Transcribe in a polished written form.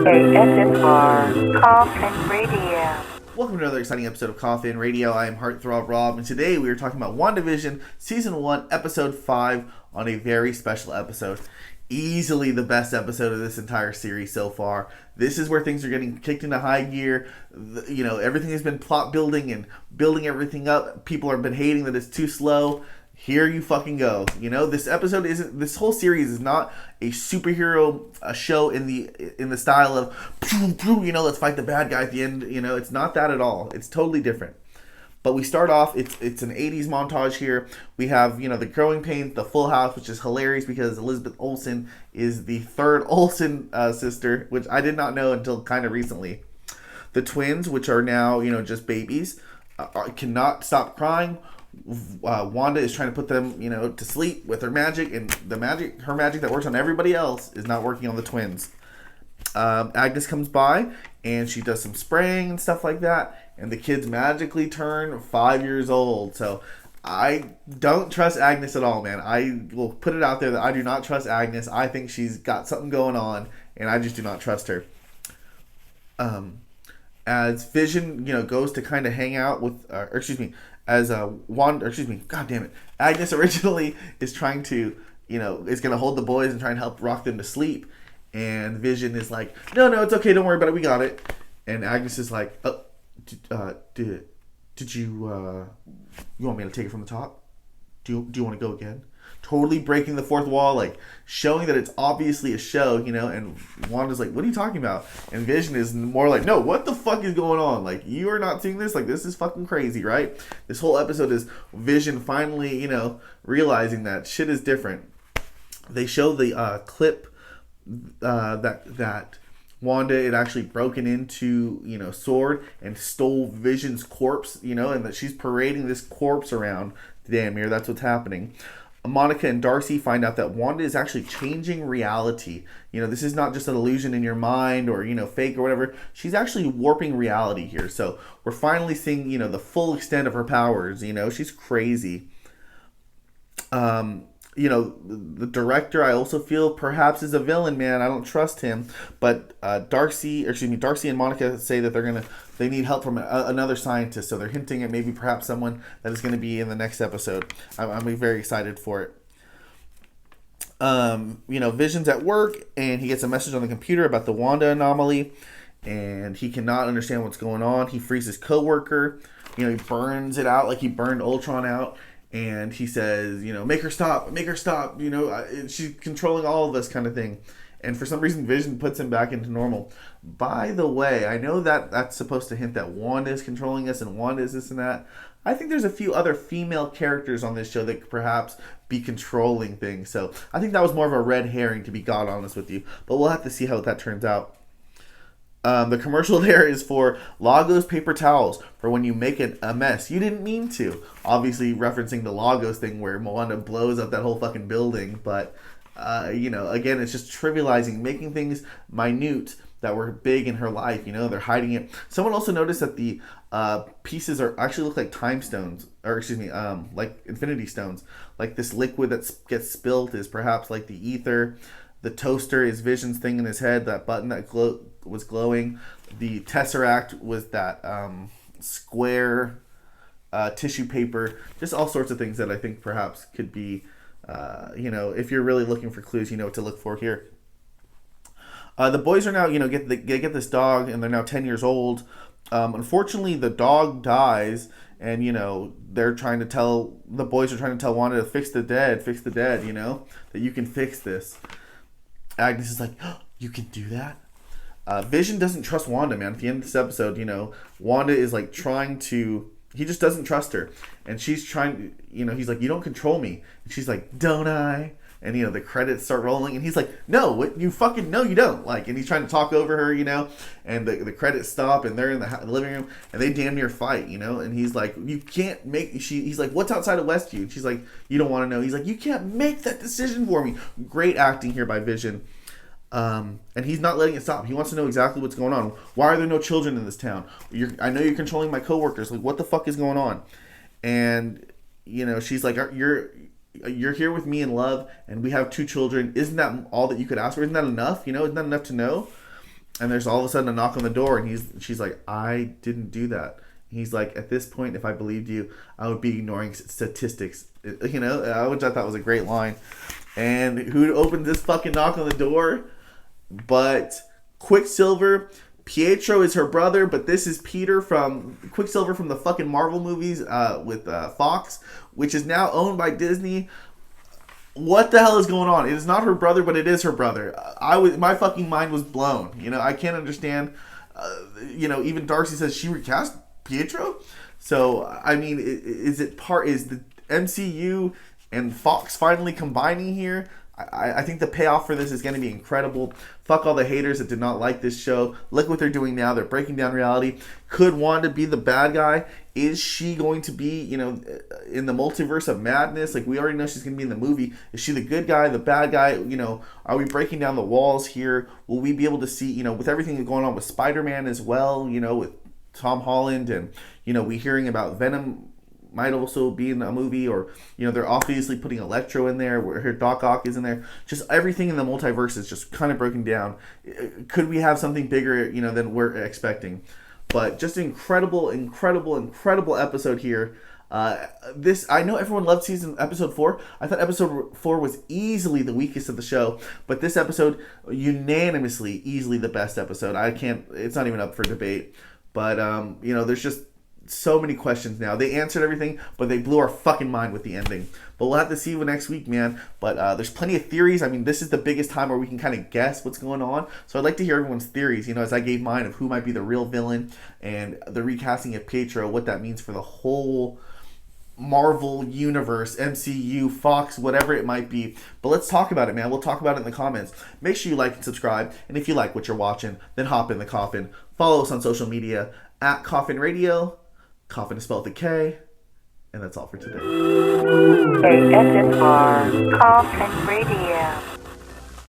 ASMR Coffin Radio. Welcome to another exciting episode of Coffin Radio. I am Heartthrob Rob, and today we are talking about WandaVision Season 1, Episode 5 on a very special episode. Easily the best episode of this entire series so far. This is where things are getting kicked into high gear. Everything has been plot building and building everything up. People have been hating that it's too slow. Here you fucking go. This whole series is not a superhero show in the style of, let's fight the bad guy at the end. It's not that at all. It's totally different. But we start off, it's an 80s montage here. We have, the growing pains, the full house, which is hilarious because Elizabeth Olsen is the third Olsen sister, which I did not know until kind of recently. The twins, which are now, just babies, cannot stop crying. Wanda is trying to put them, to sleep with her magic, and her magic that works on everybody else is not working on the twins. Agnes comes by, and she does some spraying and stuff like that, and the kids magically turn 5 years old. So I don't trust Agnes at all, man. I will put it out there that I do not trust Agnes. I think she's got something going on, and I just do not trust her. As Vision, goes to kind of hang out with, Agnes originally is trying to, is going to hold the boys and try and help rock them to sleep. And Vision is like, no, it's okay, don't worry about it, we got it. And Agnes is like, did you want me to take it from the top? Do you want to go again? Totally breaking the fourth wall, like showing that it's obviously a show, and Wanda's like, what are you talking about? And Vision is more like, no, what the fuck is going on? Like, you are not seeing this? Like, this is fucking crazy, right? This whole episode is Vision finally, realizing that shit is different. They show the clip that Wanda had actually broken into, Sword and stole Vision's corpse, and that she's parading this corpse around. Damn near, that's what's happening. Monica and Darcy find out that Wanda is actually changing reality. This is not just an illusion in your mind or, fake or whatever. She's actually warping reality here. So we're finally seeing, the full extent of her powers. She's crazy. The director, I also feel perhaps is a villain, man. I don't trust him. But Darcy and Monica say that they need help from another scientist. So they're hinting at maybe perhaps someone that is going to be in the next episode. I'm very excited for it. Vision's at work and he gets a message on the computer about the Wanda anomaly, and he cannot understand what's going on. He frees his coworker. He burns it out like he burned Ultron out. And he says, make her stop, she's controlling all of us kind of thing. And for some reason, Vision puts him back into normal. By the way, I know that that's supposed to hint that Wanda is controlling us and Wanda is this and that. I think there's a few other female characters on this show that could perhaps be controlling things. So I think that was more of a red herring, to be God honest with you. But we'll have to see how that turns out. The commercial there is for Lagos paper towels for when you make a mess. You didn't mean to. Obviously referencing the Lagos thing where Wanda blows up that whole fucking building. But, again, it's just trivializing, making things minute that were big in her life. They're hiding it. Someone also noticed that the pieces actually look like time stones. Or, like infinity stones. Like this liquid that gets spilled is perhaps like the ether. The toaster is Vision's thing in his head. That button that was glowing. The Tesseract was that square tissue paper. Just all sorts of things that I think perhaps could be, if you're really looking for clues, you know what to look for here. The boys are now, get this dog, and they're now 10 years old. Unfortunately, the dog dies, and, the boys are trying to tell Wanda to fix the dead, that you can fix this. Agnes is like, oh, you can do that? Vision doesn't trust Wanda, man. At the end of this episode, Wanda is like he just doesn't trust her. And she's trying, he's like, you don't control me. And she's like, don't I? And, the credits start rolling. And he's like, no, what? You fucking, no, you don't. Like, and he's trying to talk over her, and the credits stop and they're in the living room and they damn near fight, and he's like, you can't he's like, what's outside of Westview? And she's like, you don't want to know. He's like, you can't make that decision for me. Great acting here by Vision. And he's not letting it stop. He wants to know exactly what's going on. Why are there no children in this town? I know you're controlling my coworkers. Like, what the fuck is going on? And, she's like, you're here with me in love, and we have 2 children. Isn't that all that you could ask for? Isn't that enough? Isn't that enough to know? And there's all of a sudden a knock on the door, and she's like, I didn't do that. He's like, at this point, if I believed you, I would be ignoring statistics. Which I thought was a great line. And who opened this fucking knock on the door? But Quicksilver. Pietro is her brother, but this is Peter from Quicksilver from the fucking Marvel movies with Fox, which is now owned by Disney. What the hell is going on? It is not her brother, but it is her brother. My fucking mind was blown. I can't understand. Even Darcy says she recast Pietro. So I mean, is the MCU and Fox finally combining here? I think the payoff for this is going to be incredible. Fuck all the haters that did not like this show. Look what they're doing now. They're breaking down reality. Could Wanda be the bad guy? Is she going to be, in the multiverse of madness? Like, we already know she's going to be in the movie. Is she the good guy, the bad guy? Are we breaking down the walls here? Will we be able to see, with everything going on with Spider-Man as well, with Tom Holland, and, we hearing about Venom might also be in a movie, or they're obviously putting Electro in there, where her Doc Ock is in there. Just everything in the multiverse is just kind of broken down. Could we have something bigger than we're expecting? But just an incredible episode here. I know everyone loved episode 4. I thought episode 4 was easily the weakest of the show, but this episode unanimously easily the best episode. It's not even up for debate. But there's just so many questions now. They answered everything, but they blew our fucking mind with the ending. But we'll have to see you next week, man. But there's plenty of theories. I mean, this is the biggest time where we can kind of guess what's going on. So I'd like to hear everyone's theories, as I gave mine of who might be the real villain, and the recasting of Pietro, what that means for the whole Marvel universe, MCU, Fox, whatever it might be. But let's talk about it, man. We'll talk about it in the comments. Make sure you like and subscribe. And if you like what you're watching, then hop in the coffin. Follow us on social media at Coffin Radio. Coffin is spelled with a K. And that's all for today. KSFR, Coffin Radio.